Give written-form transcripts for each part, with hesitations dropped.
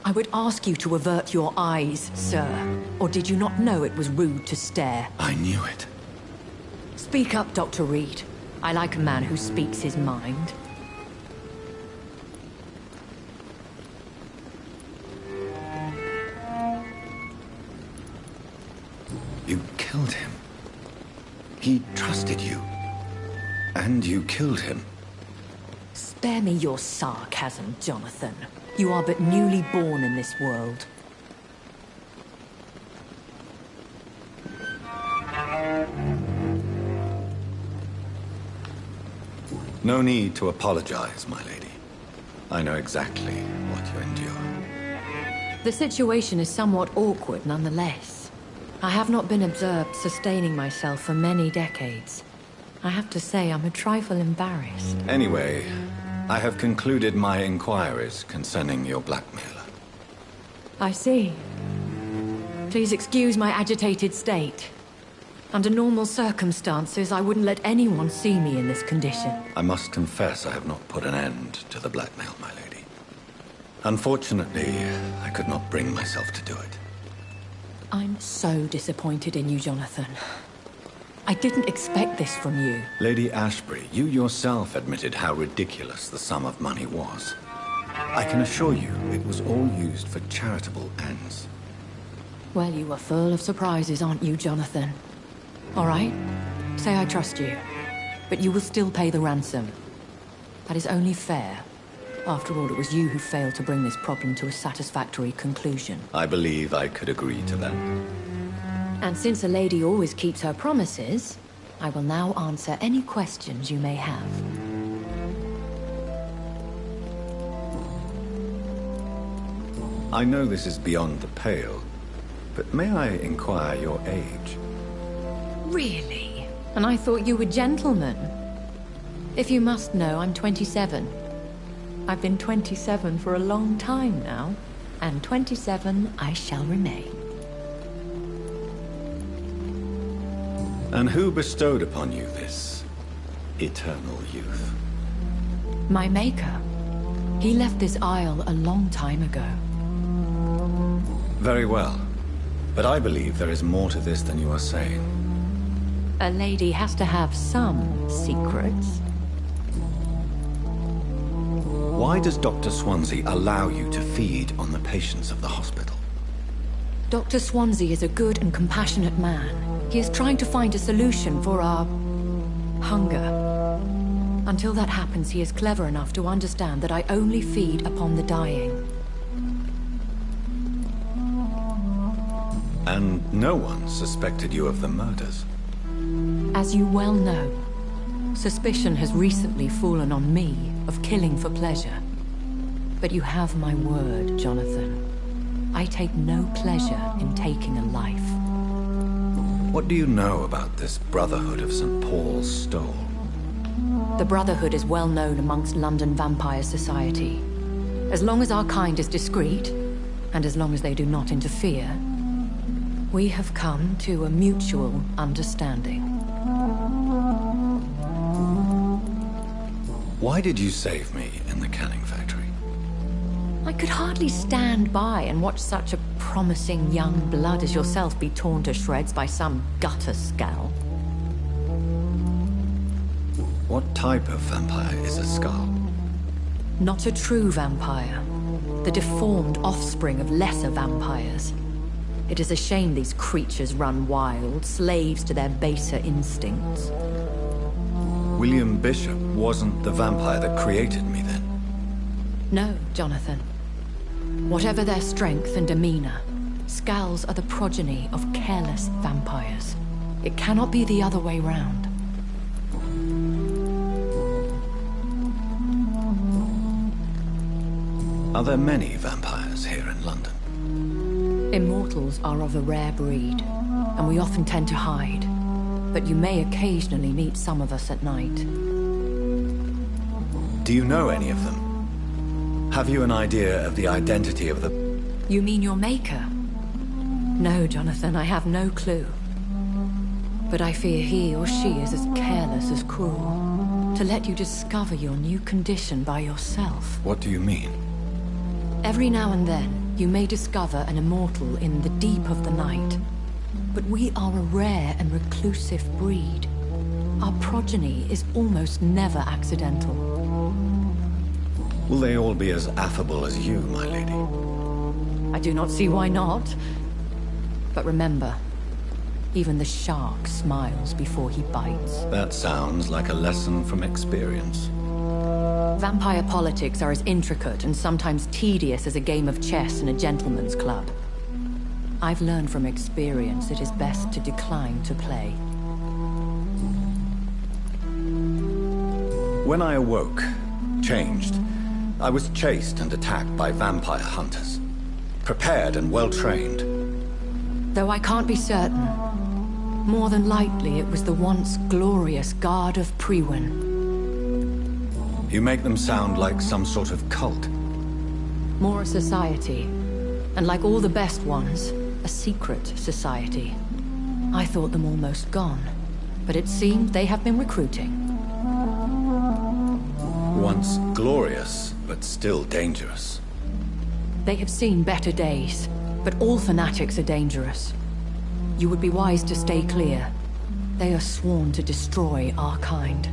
I would ask you to avert your eyes, sir. Or did you not know it was rude to stare? I knew it. Speak up, Dr. Reed. I like a man who speaks his mind. You killed him. He trusted you. And you killed him. Spare me your sarcasm, Jonathan. You are but newly born in this world. No need to apologize, my lady. I know exactly what you endure. The situation is somewhat awkward nonetheless. I have not been observed sustaining myself for many decades. I have to say I'm a trifle embarrassed. Anyway, I have concluded my inquiries concerning your blackmailer. I see. Please excuse my agitated state. Under normal circumstances, I wouldn't let anyone see me in this condition. I must confess I have not put an end to the blackmail, my lady. Unfortunately, I could not bring myself to do it. I'm so disappointed in you, Jonathan. I didn't expect this from you. Lady Ashbury, you yourself admitted how ridiculous the sum of money was. I can assure you it was all used for charitable ends. Well, you are full of surprises, aren't you, Jonathan? All right, say I trust you, but you will still pay the ransom. That is only fair. After all, it was you who failed to bring this problem to a satisfactory conclusion. I believe I could agree to that. And since a lady always keeps her promises, I will now answer any questions you may have. I know this is beyond the pale, but may I inquire your age? Really? And I thought you were gentlemen. If you must know, I'm 27. I've been 27 for a long time now, and 27 I shall remain. And who bestowed upon you this eternal youth? My maker. He left this isle a long time ago. Very well. But I believe there is more to this than you are saying. A lady has to have some secrets. Why does Dr. Swansea allow you to feed on the patients of the hospital? Dr. Swansea is a good and compassionate man. He is trying to find a solution for our hunger. Until that happens, he is clever enough to understand that I only feed upon the dying. And no one suspected you of the murders? As you well know, suspicion has recently fallen on me of killing for pleasure. But you have my word, Jonathan. I take no pleasure in taking a life. What do you know about this Brotherhood of St. Paul's Stole? The Brotherhood is well known amongst London vampire society. As long as our kind is discreet, and as long as they do not interfere, we have come to a mutual understanding. Why did you save me in the canning factory? I could hardly stand by and watch such a promising young blood as yourself be torn to shreds by some gutter skull. What type of vampire is a skull? Not a true vampire. The deformed offspring of lesser vampires. It is a shame these creatures run wild, slaves to their baser instincts. William Bishop wasn't the vampire that created me, then? No, Jonathan. Whatever their strength and demeanor, Skulls are the progeny of careless vampires. It cannot be the other way round. Are there many vampires here in London? Immortals are of a rare breed, and we often tend to hide. But you may occasionally meet some of us at night. Do you know any of them? Have you an idea of the identity of the... You mean your maker? No, Jonathan, I have no clue. But I fear he or she is as careless as cruel. To let you discover your new condition by yourself. What do you mean? Every now and then, You may discover an immortal in the deep of the night, but we are a rare and reclusive breed. Our progeny is almost never accidental. Will they all be as affable as you, my lady? I do not see why not. But remember, even the shark smiles before he bites. That sounds like a lesson from experience. Vampire politics are as intricate and sometimes tedious as a game of chess in a gentleman's club. I've learned from experience it is best to decline to play. When I awoke, changed, I was chased and attacked by vampire hunters. Prepared and well-trained. Though I can't be certain, more than likely it was the once glorious Guard of Priwen. You make them sound like some sort of cult. More a society, and like all the best ones, a secret society. I thought them almost gone, but it seemed they have been recruiting. Once glorious, but still dangerous. They have seen better days, but all fanatics are dangerous. You would be wise to stay clear. They are sworn to destroy our kind.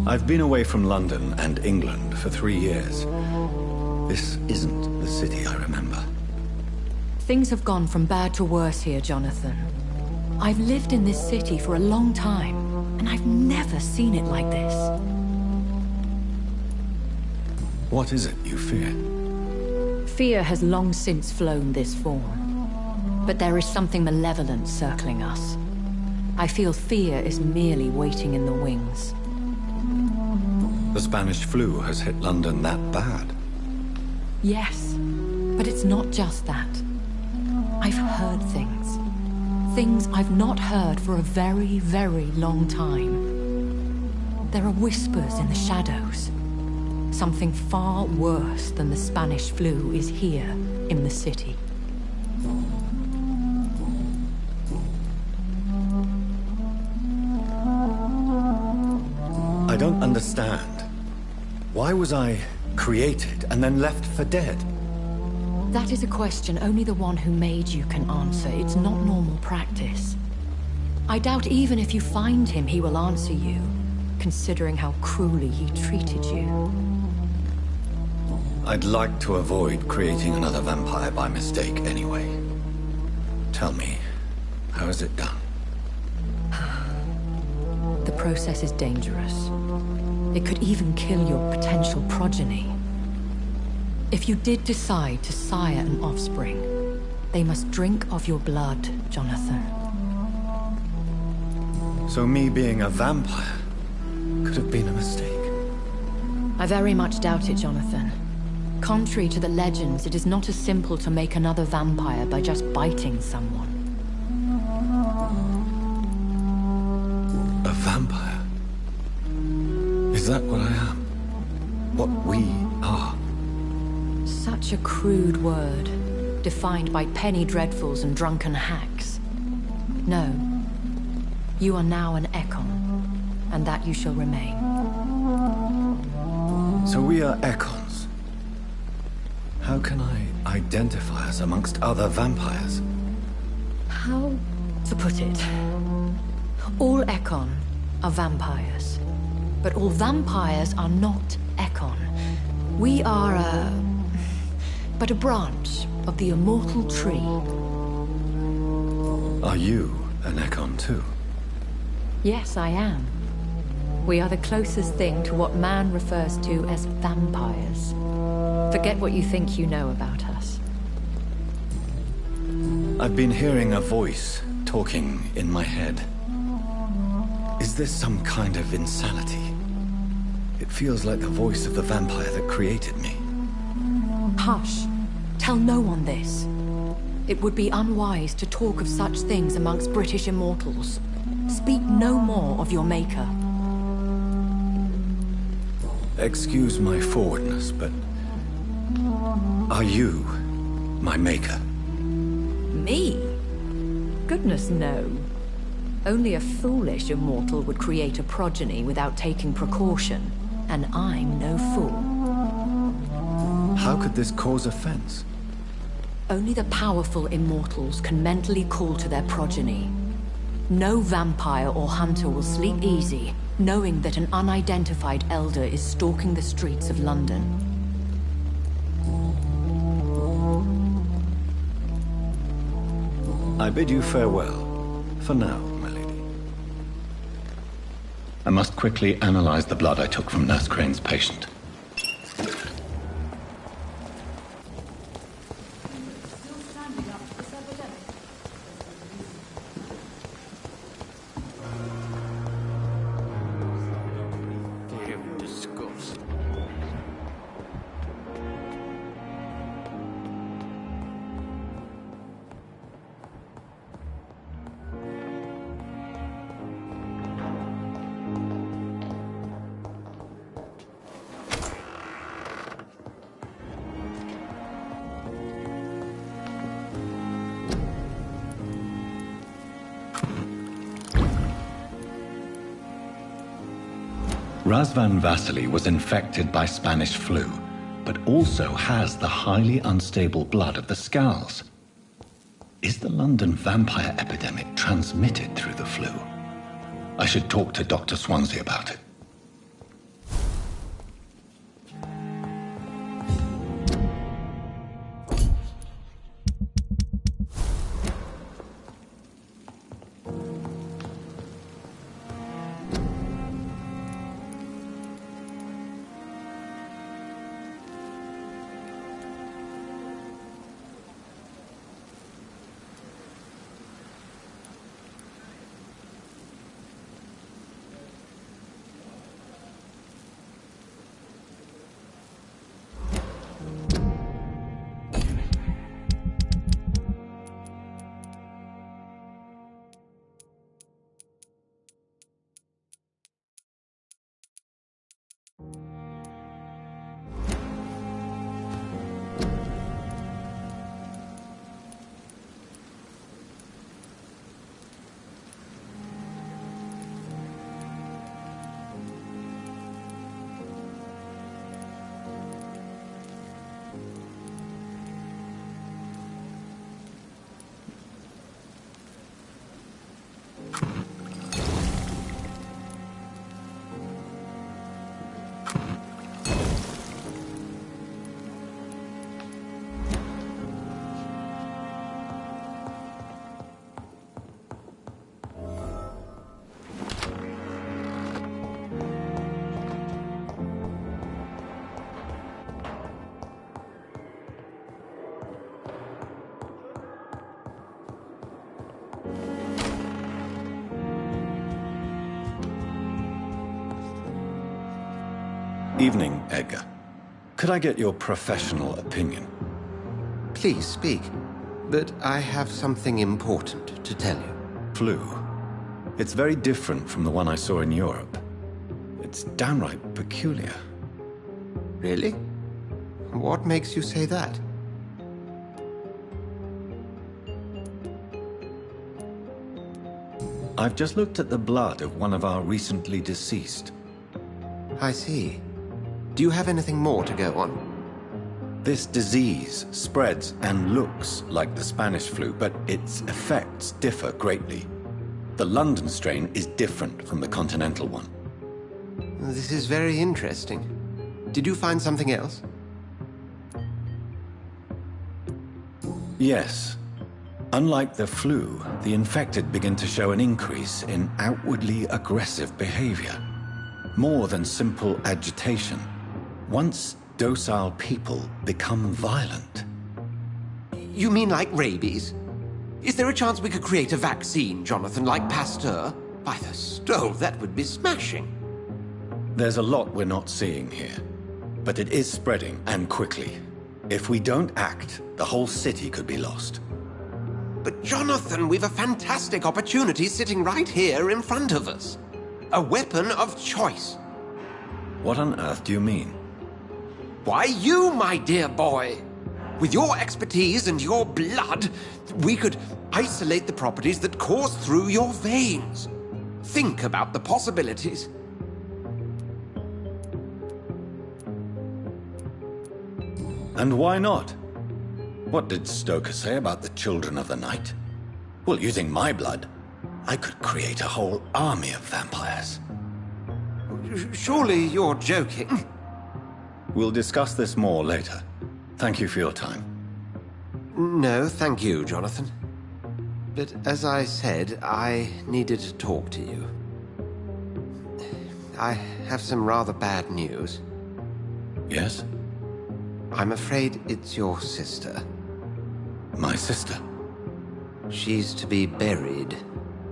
I've been away from London and England for 3 years. This isn't the city I remember. Things have gone from bad to worse here, Jonathan. I've lived in this city for a long time, and I've never seen it like this. What is it you fear? Fear has long since flown this form. But there is something malevolent circling us. I feel fear is merely waiting in the wings. The Spanish flu has hit London that bad. Yes, but it's not just that. I've heard things. Things I've not heard for a very, very long time. There are whispers in the shadows. Something far worse than the Spanish flu is here in the city. I don't understand. Why was I created and then left for dead? That is a question only the one who made you can answer. It's not normal practice. I doubt even if you find him, he will answer you, considering how cruelly he treated you. I'd like to avoid creating another vampire by mistake anyway. Tell me, how is it done? The process is dangerous. It could even kill your potential progeny. If you did decide to sire an offspring, they must drink of your blood, Jonathan. So me being a vampire could have been a mistake. I very much doubt it, Jonathan. Contrary to the legends, it is not as simple to make another vampire by just biting someone. A vampire? Is that what I am? What we are? Such a crude word, defined by penny dreadfuls and drunken hacks. No. You are now an Ekon, and that you shall remain. So we are Ekons. How can I identify us amongst other vampires? How to put it? All Ekon are vampires, but all vampires are not Ekon. We are but a branch of the immortal tree. Are you an Ekon too? Yes, I am. We are the closest thing to what man refers to as vampires. Forget what you think you know about us. I've been hearing a voice talking in my head. Is this some kind of insanity? It feels like the voice of the vampire that created me. Hush. Tell no one this. It would be unwise to talk of such things amongst British immortals. Speak no more of your maker. Excuse my forwardness, but are you my maker? Me? Goodness, no. Only a foolish immortal would create a progeny without taking precaution, And I'm no fool. How could this cause offense? Only the powerful immortals can mentally call to their progeny. No vampire or hunter will sleep easy, knowing that an unidentified elder is stalking the streets of London. I bid you farewell. For now, my lady. I must quickly analyze the blood I took from Nurse Crane's patient. Razvan Vasily was infected by Spanish flu, but also has the highly unstable blood of the Scowls. Is the London vampire epidemic transmitted through the flu? I should talk to Dr. Swansea about it. Evening, Edgar. Could I get your professional opinion? Please speak, but I have something important to tell you. Flu. It's very different from the one I saw in Europe. It's downright peculiar. Really? What makes you say that? I've just looked at the blood of one of our recently deceased. I see. Do you have anything more to go on? This disease spreads and looks like the Spanish flu, but its effects differ greatly. The London strain is different from the continental one. This is very interesting. Did you find something else? Yes. Unlike the flu, the infected begin to show an increase in outwardly aggressive behavior. More than simple agitation. Once docile people become violent. You mean like rabies? Is there a chance we could create a vaccine, Jonathan, like Pasteur? By the stove, that would be smashing. There's a lot we're not seeing here. But it is spreading, and quickly. If we don't act, the whole city could be lost. But Jonathan, we've a fantastic opportunity sitting right here in front of us. A weapon of choice. What on earth do you mean? Why, you, my dear boy. With your expertise and your blood, we could isolate the properties that course through your veins. Think about the possibilities. And why not? What did Stoker say about the Children of the Night? Well, using my blood, I could create a whole army of vampires. Surely you're joking. We'll discuss this more later. Thank you for your time. No, thank you, Jonathan. But as I said, I needed to talk to you. I have some rather bad news. Yes? I'm afraid it's your sister. My sister? She's to be buried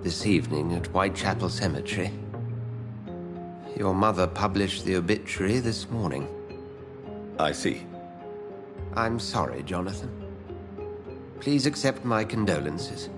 this evening at Whitechapel Cemetery. Your mother published the obituary this morning. I see. I'm sorry, Jonathan. Please accept my condolences.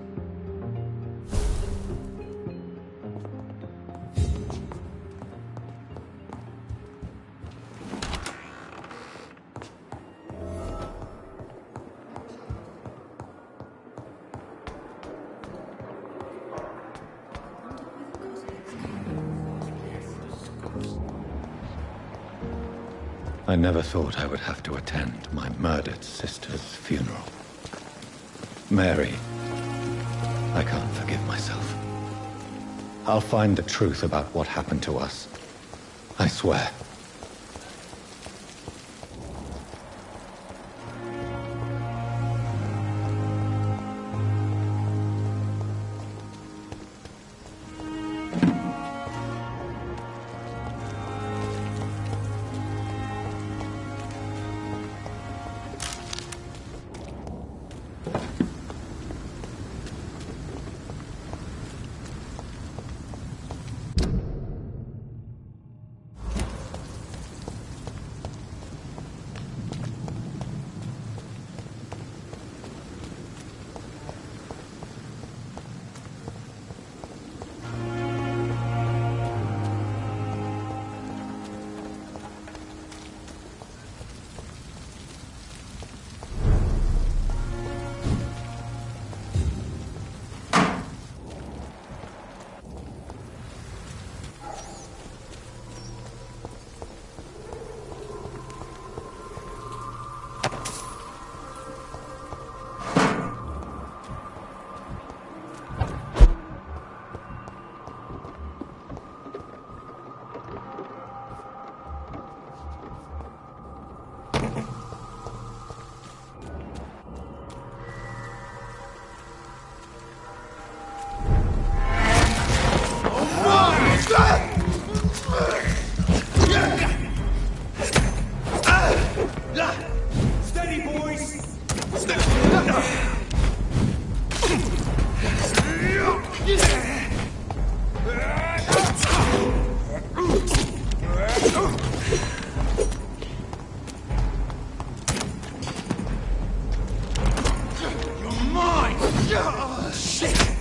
I never thought I would have to attend my murdered sister's funeral. Mary, I can't forgive myself. I'll find the truth about what happened to us. I swear. Steady, boys! You're mine! Shit!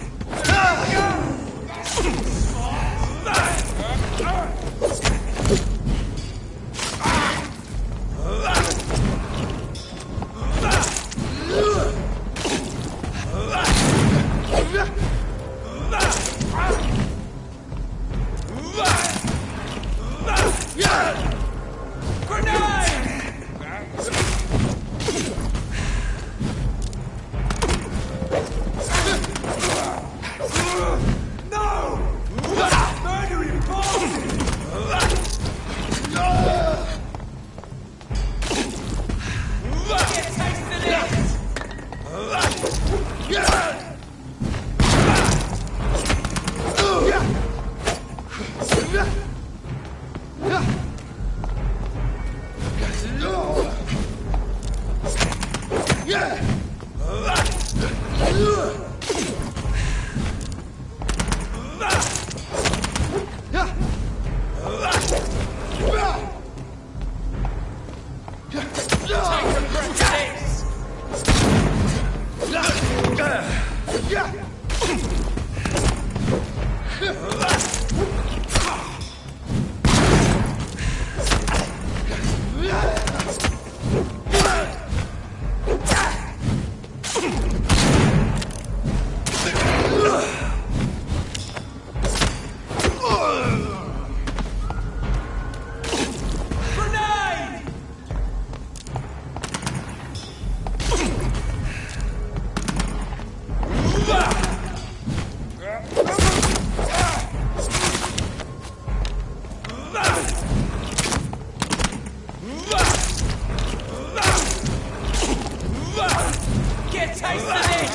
taste of this!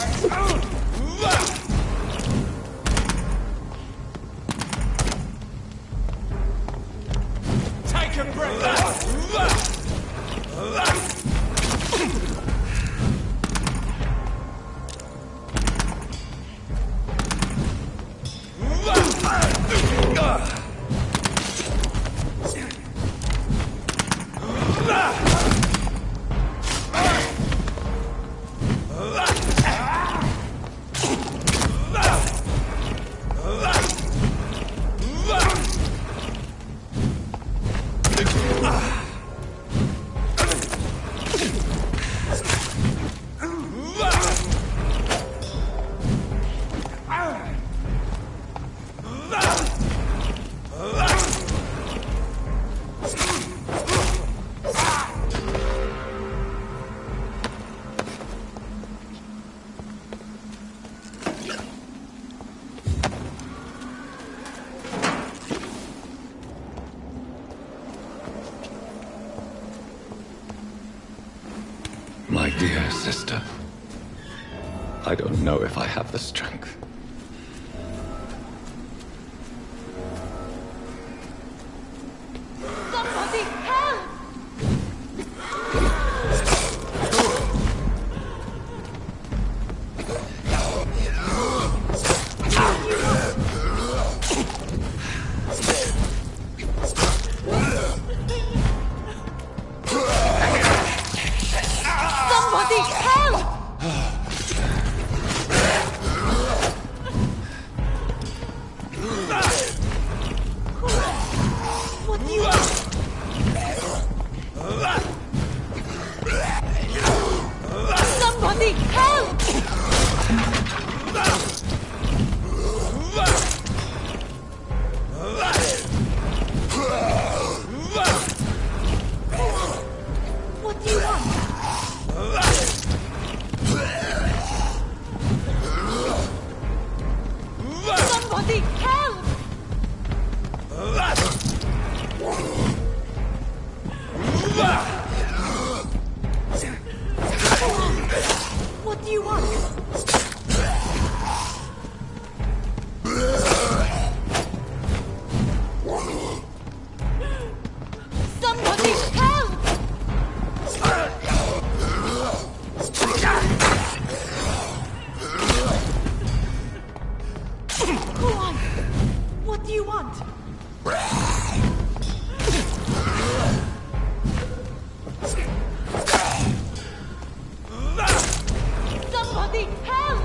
Take a breath! My dear sister, I don't know if I have the strength. Somebody help! Somebody help! What do you want? Somebody help! What do you want? Somebody help! What do you want? Somebody help! Go on. What do you want? Somebody help!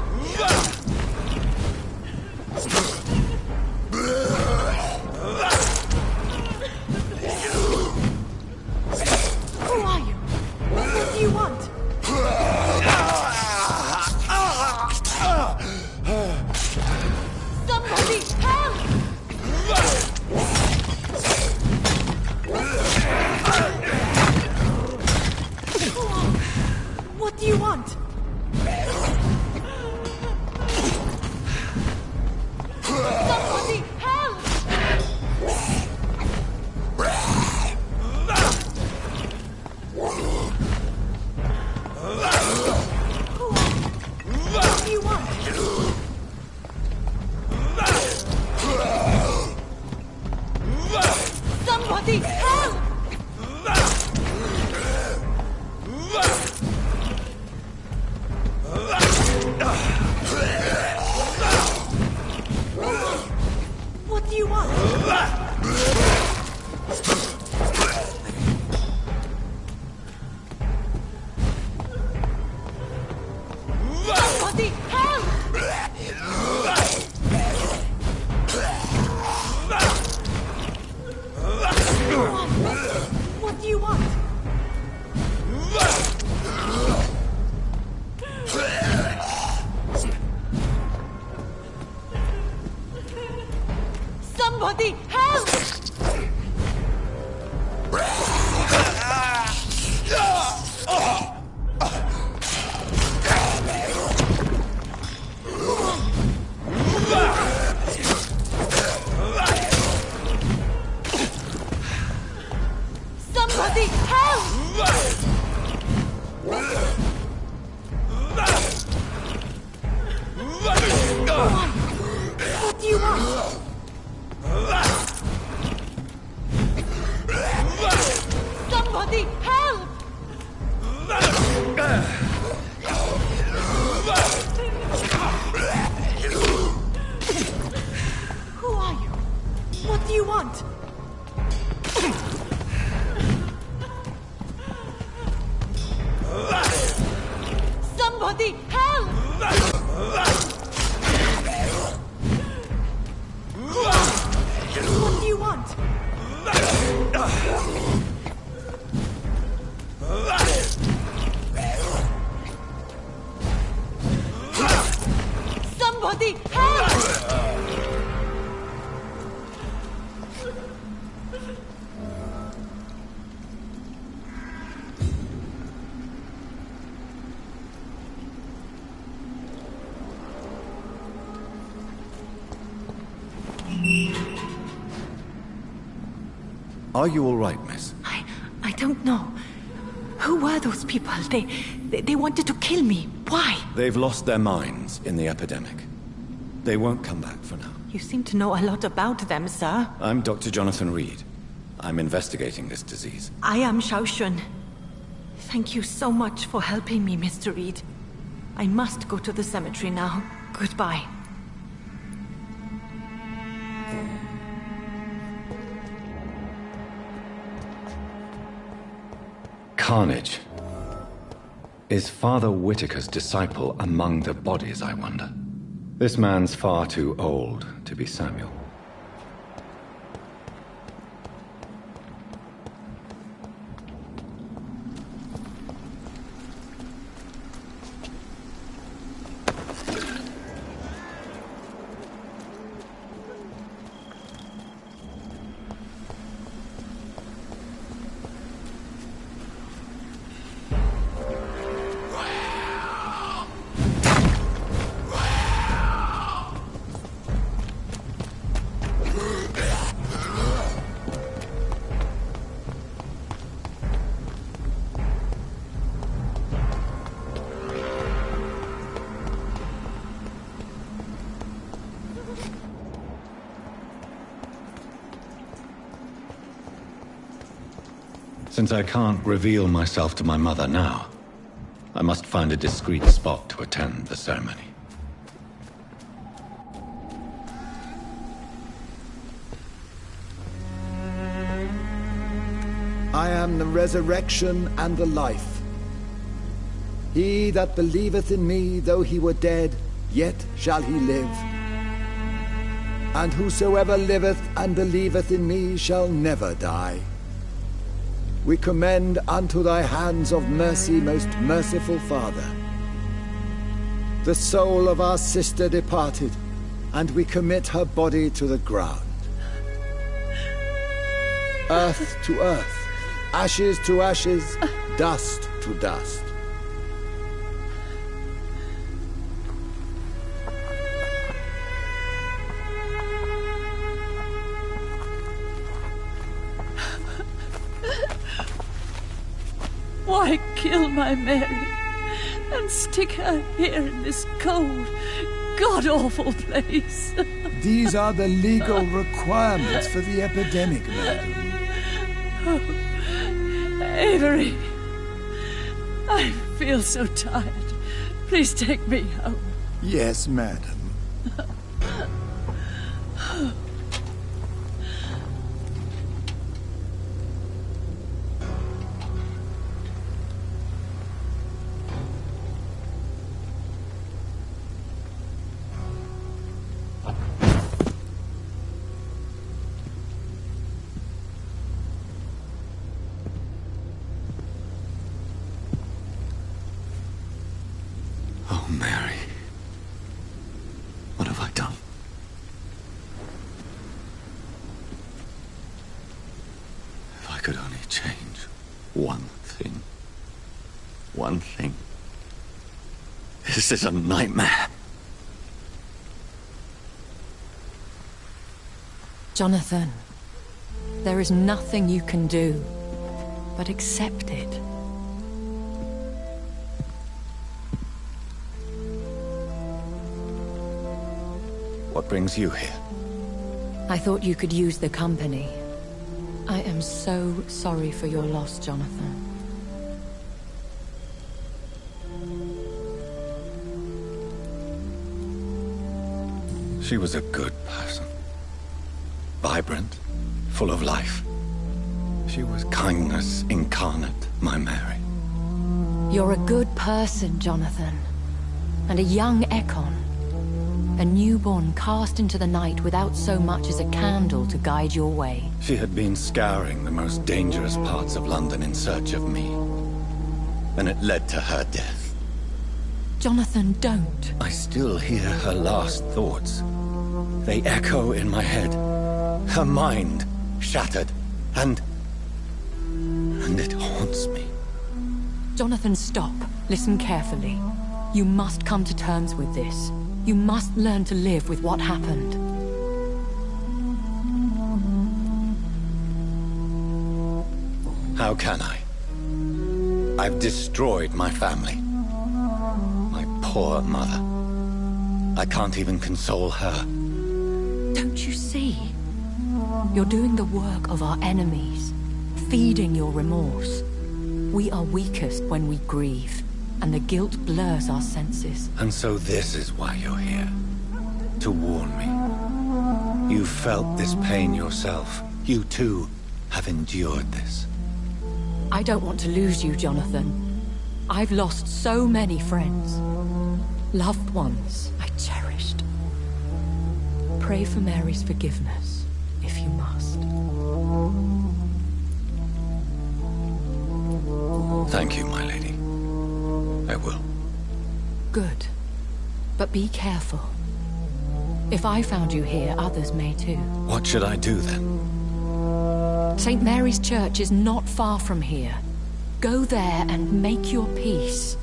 Who are you? What do you want? Somebody help! Go on. What do you want? Somebody help! Go on. What do you want? Somebody help! What do you want? Somebody help! Go on. What do you want? Somebody help! Somebody help! What do you want? Somebody help! Who are you? What do you want? Somebody help! What do you want? Somebody help! Are you all right, miss? I don't know. Who were those people? They wanted to kill me. Why? They've lost their minds in the epidemic. They won't come back for now. You seem to know a lot about them, sir. I'm Dr. Jonathan Reed. I'm investigating this disease. I am Xiaoshun. Thank you so much for helping me, Mr. Reed. I must go to the cemetery now. Goodbye. Carnage. Is Father Whitaker's disciple among the bodies, I wonder? This man's far too old to be Samuel. Since I can't reveal myself to my mother now, I must find a discreet spot to attend the ceremony. I am the resurrection and the life. He that believeth in me, though he were dead, yet shall he live. And whosoever liveth and believeth in me shall never die. We commend unto thy hands of mercy, most merciful Father, the soul of our sister departed, and we commit her body to the ground. Earth to earth, ashes to ashes, dust to dust. Why kill my Mary and stick her here in this cold, god-awful place? These are the legal requirements for the epidemic, madam. Oh, Avery, I feel so tired. Please take me home. Yes, madam. Oh, Mary. What have I done? If I could only change one thing. One thing. This is a nightmare. Jonathan, there is nothing you can do but accept it. What brings you here? I thought you could use the company. I am so sorry for your loss, Jonathan. She was a good person. Vibrant, full of life. She was kindness incarnate, my Mary. You're a good person, Jonathan. And a young Ekon. A newborn cast into the night without so much as a candle to guide your way. She had been scouring the most dangerous parts of London in search of me. And it led to her death. Jonathan, don't. I still hear her last thoughts. They echo in my head. Her mind shattered, and it haunts me. Jonathan, stop. Listen carefully. You must come to terms with this. You must learn to live with what happened. How can I? I've destroyed my family. My poor mother. I can't even console her. Don't you see? You're doing the work of our enemies, feeding your remorse. We are weakest when we grieve, and the guilt blurs our senses. And so this is why you're here. To warn me. You felt this pain yourself. You too have endured this. I don't want to lose you, Jonathan. I've lost so many friends. Loved ones I cherished. Pray for Mary's forgiveness, if you must. Thank you, my lady. I will. Good. But be careful. If I found you here, others may too. What should I do then? St. Mary's Church is not far from here. Go there and make your peace.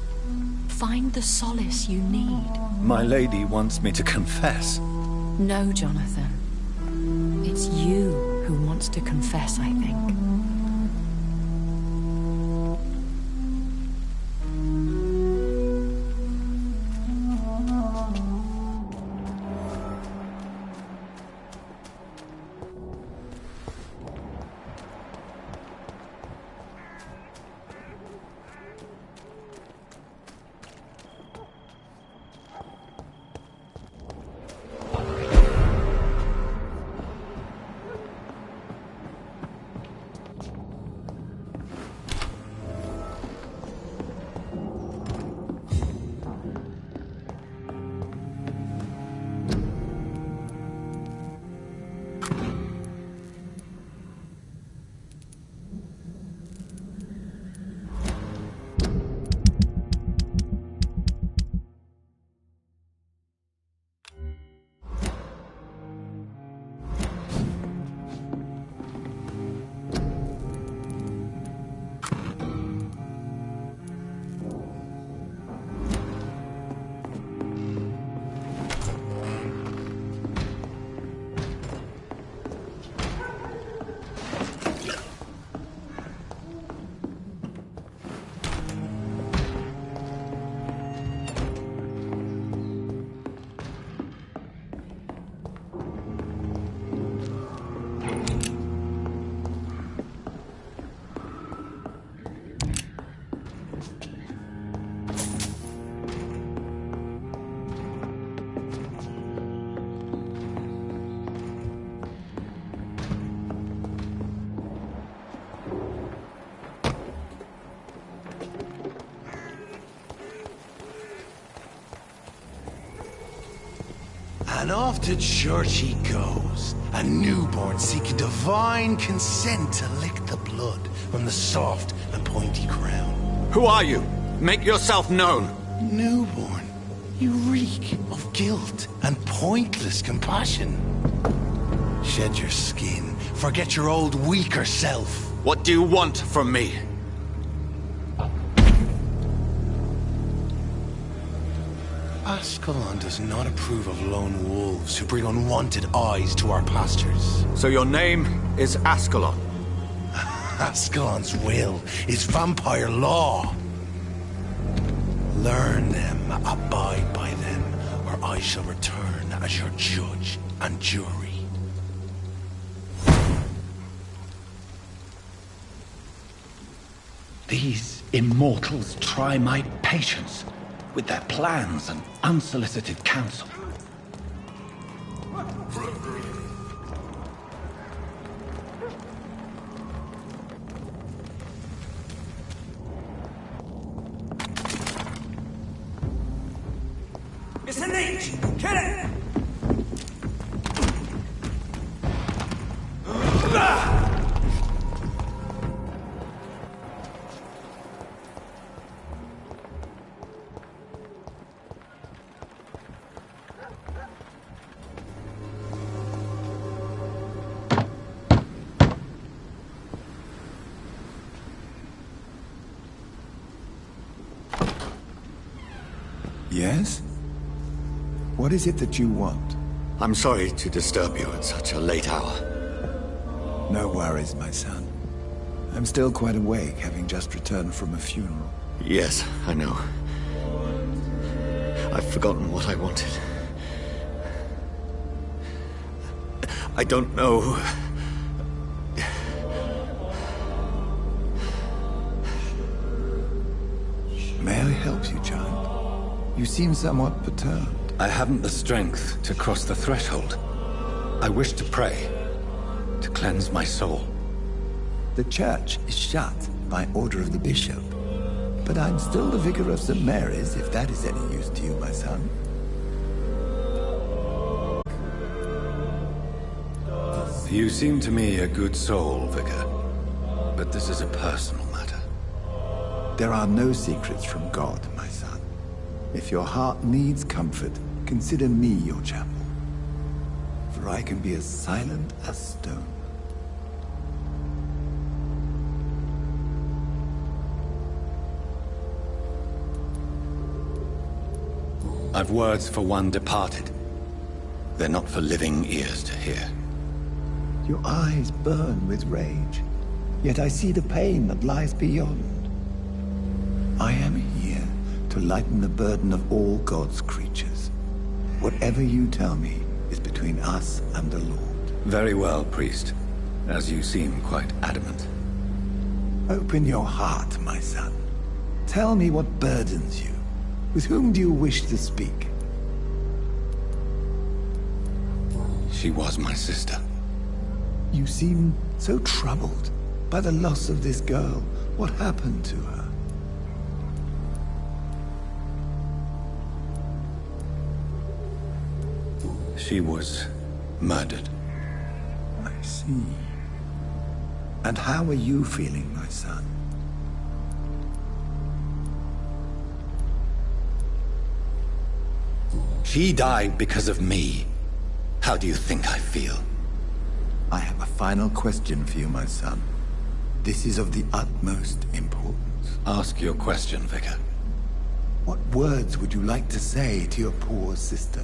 Find the solace you need. My lady wants me to confess. No, Jonathan. It's you who wants to confess, I think. And off to church he goes, a newborn seeking divine consent to lick the blood from the soft and pointy crown. Who are you? Make yourself known. Newborn, you reek of guilt and pointless compassion. Shed your skin, forget your old weaker self. What do you want from me? Ascalon does not approve of lone wolves who bring unwanted eyes to our pastures. So your name is Ascalon? Ascalon's will is vampire law. Learn them, abide by them, or or I shall return as your judge and jury. These immortals try my patience with their plans and unsolicited counsel. It's a leech! Kill it! Yes? What is it that you want? I'm sorry to disturb you at such a late hour. No worries, my son. I'm still quite awake, having just returned from a funeral. Yes, I know. I've forgotten what I wanted. I don't know. May I help you, child? You seem somewhat perturbed. I haven't the strength to cross the threshold. I wish to pray, to cleanse my soul. The church is shut by order of the bishop. But I'm still the vicar of St. Mary's, if that is any use to you, my son. You seem to me a good soul, Vicar. But this is a personal matter. There are no secrets from God, my son. If your heart needs comfort, consider me your chapel. For I can be as silent as stone. I've words for one departed. They're not for living ears to hear. Your eyes burn with rage, yet I see the pain that lies beyond. I am here to lighten the burden of all God's creatures. Whatever you tell me is between us and the Lord. Very well, priest, as you seem quite adamant. Open your heart, my son. Tell me what burdens you. With whom do you wish to speak? She was my sister. You seem so troubled by the loss of this girl. What happened to her? She was murdered. I see. And how are you feeling, my son? She died because of me. How do you think I feel? I have a final question for you, my son. This is of the utmost importance. Ask your question, Vicar. What words would you like to say to your poor sister?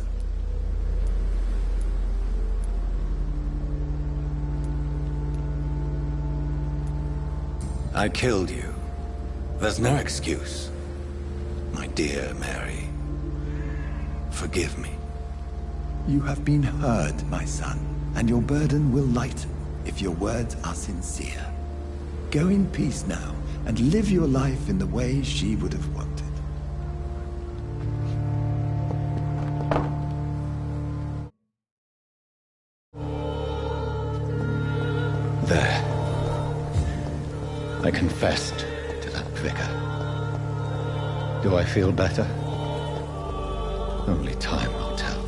I killed you. There's no excuse. My dear Mary, forgive me. You have been heard, my son, and your burden will lighten if your words are sincere. Go in peace now, and live your life in the way she would have wanted. There. I confessed to that vicar. Do I feel better? Only time will tell.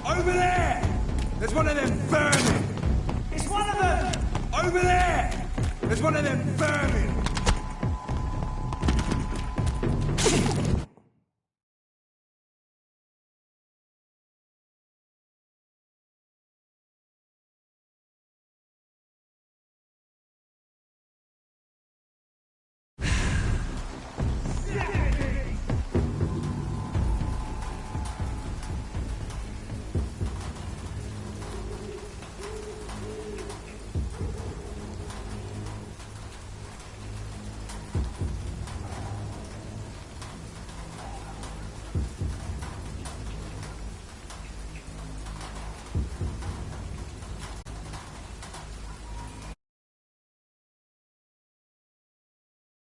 Over there! There's one of them vermin! It's one of them! Over there! There's one of them vermin!